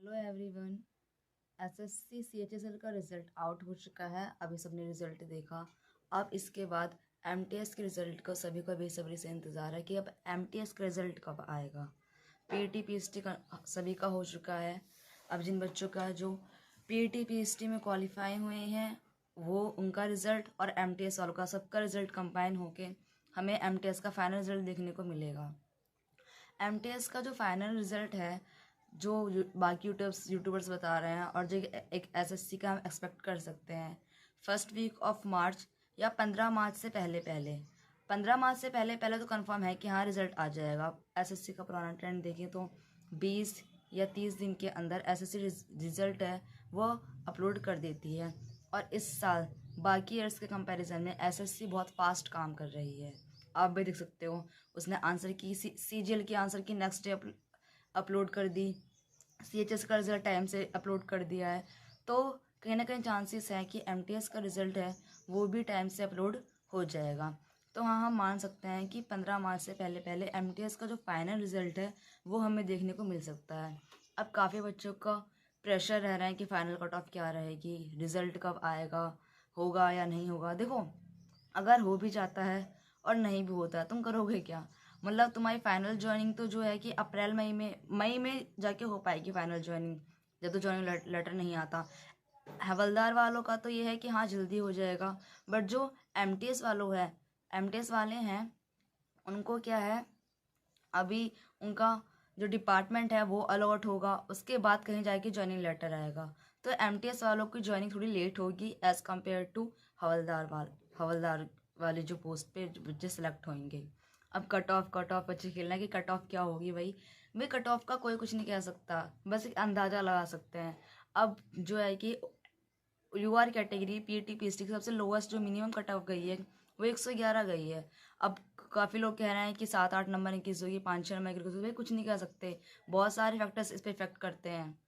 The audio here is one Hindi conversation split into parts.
Hello everyone. एसएससी सीएचएसएल का रिजल्ट आउट हो चुका है। अभी सबने रिजल्ट देखा। अब इसके बाद एमटीएस के रिजल्ट का सभी को बेसब्री से इंतज़ार है कि अब एमटीएस का रिजल्ट कब आएगा। पीईटी पीएचडी का सभी का हो चुका है। अब जिन बच्चों का जो पीईटी पीएचडी में क्वालिफाई हुए हैं वो उनका रिजल्ट और एमटीएस वालों का सबका रिजल्ट कंबाइन होके हमें एमटीएस का फाइनल रिजल्ट देखने को मिलेगा। एमटीएस का जो फाइनल रिजल्ट है जो बाकी यूट्यूबर्स बता रहे हैं और जो एक एसएससी का हम एक्सपेक्ट कर सकते हैं फर्स्ट वीक ऑफ मार्च या 15 मार्च से पहले पहले। 15 मार्च से पहले पहले तो कंफर्म है कि हाँ रिजल्ट आ जाएगा। एसएससी का पुराना ट्रेंड देखें तो 20 या 30 दिन के अंदर एसएससी रिजल्ट है वो अपलोड कर देती है। और इस साल बाकी ईयर्स के कंपैरिजन में एसएससी बहुत फास्ट काम कर रही है। आप भी देख सकते हो उसने आंसर की सीजीएल की आंसर की नेक्स्ट डे अपलोड कर दी। सीएचएस का रिजल्ट टाइम से अपलोड कर दिया है। तो कहीं ना कहीं चांसेस है कि एमटीएस का रिजल्ट है वो भी टाइम से अपलोड हो जाएगा। तो हाँ हम मान सकते हैं कि 15 मार्च से पहले पहले एमटीएस का जो फाइनल रिजल्ट है वो हमें देखने को मिल सकता है। अब काफ़ी बच्चों का प्रेशर रह रहा है कि फाइनल कट ऑफ क्या रहेगी, रिजल्ट कब आएगा, होगा या नहीं होगा। देखो अगर हो भी जाता है और नहीं भी होता है तुम करोगे क्या? मतलब तुम्हारी फाइनल ज्वाइनिंग तो जो है कि अप्रैल मई में जाके हो पाएगी फाइनल ज्वाइनिंग, जब तो ज्वाइनिंग लेटर नहीं आता। हवलदार वालों का तो ये है कि हाँ जल्दी हो जाएगा। बट जो एमटीएस वाले हैं उनको क्या है, अभी उनका जो डिपार्टमेंट है वो अलॉट होगा, उसके बाद कहीं जाके ज्वाइनिंग लेटर आएगा। तो एमटीएस वालों की ज्वाइनिंग थोड़ी लेट होगी एज़ कम्पेयर टू हवलदार वाले जो पोस्ट पे बच्चे सेलेक्ट होंगे। अब कट ऑफ बच्चे खेलना है कि कट ऑफ क्या होगी। भाई कट ऑफ का कोई कुछ नहीं कह सकता, बस एक अंदाज़ा लगा सकते हैं। अब जो है कि यूआर कैटेगरी पीटी पीएचडी की सबसे लोवेस्ट जो मिनिमम कट ऑफ गई है वो 111 गई है। अब काफ़ी लोग कह रहे हैं कि 7-8 नंबर इंक्रीज होगी, 5-6 नंबर इंक्रीज होगी। भाई कुछ नहीं कह सकते, बहुत सारे फैक्टर्स इस पर इफेक्ट करते हैं।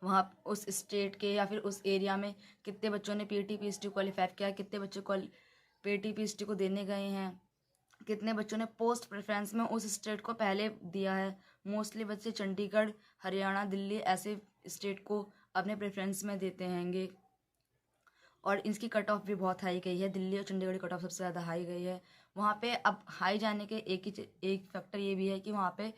वहाँ उस स्टेट के या फिर उस एरिया में कितने बच्चों ने पीटी पीएचडी क्वालिफाई किया, कितने बच्चे पीटी पीएचडी को देने गए हैं, कितने बच्चों ने पोस्ट प्रेफरेंस में उस स्टेट को पहले दिया है। मोस्टली बच्चे चंडीगढ़, हरियाणा, दिल्ली ऐसे स्टेट को अपने प्रेफरेंस में देते हैंगे। और इसकी कट ऑफ भी बहुत हाई गई है। दिल्ली और चंडीगढ़ की कट ऑफ सबसे ज़्यादा हाई गई है। वहाँ पे अब हाई जाने के एक फैक्टर ये भी है कि वहाँ पे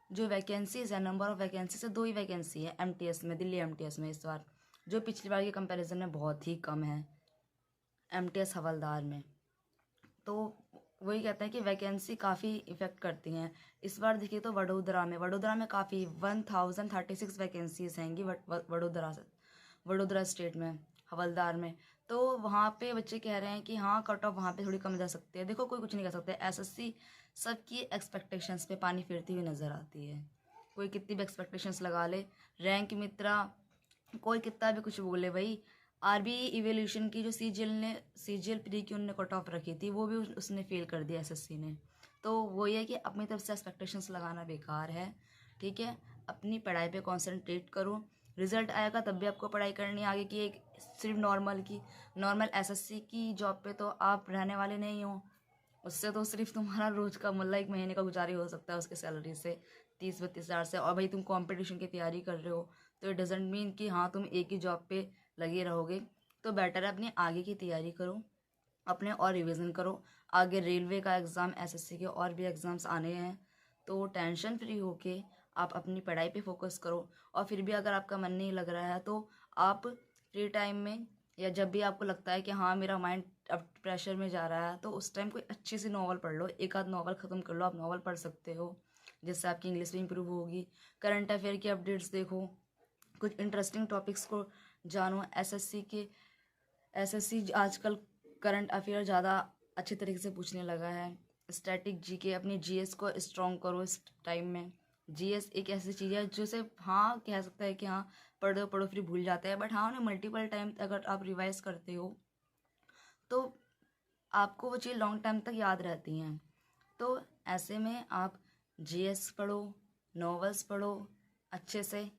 जो वैकेंसीज है, नंबर ऑफ वैकेंसी से 2 ही वैकेंसी है एमटीएस में, दिल्ली एमटीएस में इस बार, जो पिछली बार के कंपैरिजन में बहुत ही कम है एमटीएस हवलदार में। तो वही कहते हैं कि वैकेंसी काफ़ी इफेक्ट करती हैं। इस बार देखिए तो वडोदरा में काफ़ी 1036 वैकेंसीज हैंगी वडोदरा स्टेट में, हवलदार में। तो वहाँ पे बच्चे कह रहे हैं कि हाँ कट ऑफ वहाँ पे थोड़ी कम जा सकती है। देखो कोई कुछ नहीं कर सकते, एसएससी सबकी एक्सपेक्टेशंस पे पानी फेरती हुई नज़र आती है। कोई कितनी भी एक्सपेक्टेशंस लगा ले, रैंक मित्रा कोई कितना भी कुछ बोले, भाई आरबी इवेल्यूशन की जो सीजीएल प्री की उन्होंने कट ऑफ रखी थी वो भी उसने फेल कर दिया एसएससी ने। तो वो ये कि अपनी तरफ से एक्सपेक्टेशंस लगाना बेकार है। ठीक है, अपनी पढ़ाई पे कंसंट्रेट करो। रिजल्ट आएगा तब भी आपको पढ़ाई करनी है आगे की। एक सिर्फ नॉर्मल एसएससी की जॉब पे तो आप रहने वाले नहीं हो। उससे तो सिर्फ तुम्हारा रोज का मतलब 1 महीने का गुजारा हो सकता है उसके सैलरी से, 30-32 हज़ार से। और भाई तुम कंपटीशन की तैयारी कर रहे हो तो इट डजेंट मीन कि हाँ तुम एक ही जॉब पे लगे रहोगे। तो बेटर है अपनी आगे की तैयारी करो, अपने और रिवीजन करो। आगे रेलवे का एग्ज़ाम, एसएससी के और भी एग्ज़ाम्स आने हैं। तो टेंशन फ्री होके आप अपनी पढ़ाई पे फोकस करो। और फिर भी अगर आपका मन नहीं लग रहा है तो आप फ्री टाइम में या जब भी आपको लगता है कि हाँ मेरा माइंड अब प्रेशर में जा रहा है तो उस टाइम कोई अच्छी सी नॉवल पढ़ लो, एक आध नॉवल ख़त्म कर लो। आप नॉवल पढ़ सकते हो जिससे आपकी इंग्लिश भी इम्प्रूव होगी। करंट अफेयर की अपडेट्स देखो, कुछ इंटरेस्टिंग टॉपिक्स को जानो। एसएससी आजकल करंट अफेयर ज़्यादा अच्छे तरीके से पूछने लगा है। स्टैटिक जीके, अपनी जीएस को स्ट्रॉन्ग करो इस टाइम में। जीएस एक ऐसी चीज़ है जो सिर्फ हाँ कह सकता है कि हाँ पढ़ो फिर भूल जाते हैं, बट हाँ उन्हें मल्टीपल टाइम अगर आप रिवाइज करते हो तो आपको वो चीज़ लॉन्ग टाइम तक याद रहती हैं। तो ऐसे में आप जीएस पढ़ो, नॉवेल्स पढ़ो अच्छे से,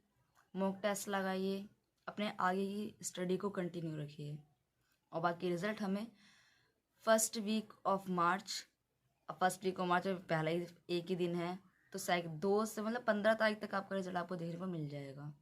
मॉक टेस्ट लगाइए, अपने आगे की स्टडी को कंटिन्यू रखिए। और बाकी रिज़ल्ट हमें फर्स्ट वीक ऑफ मार्च में पहला ही एक ही दिन है तो शायद 2 से मतलब 15 तारीख तक आपका रिजल्ट आपको देखने को मिल जाएगा।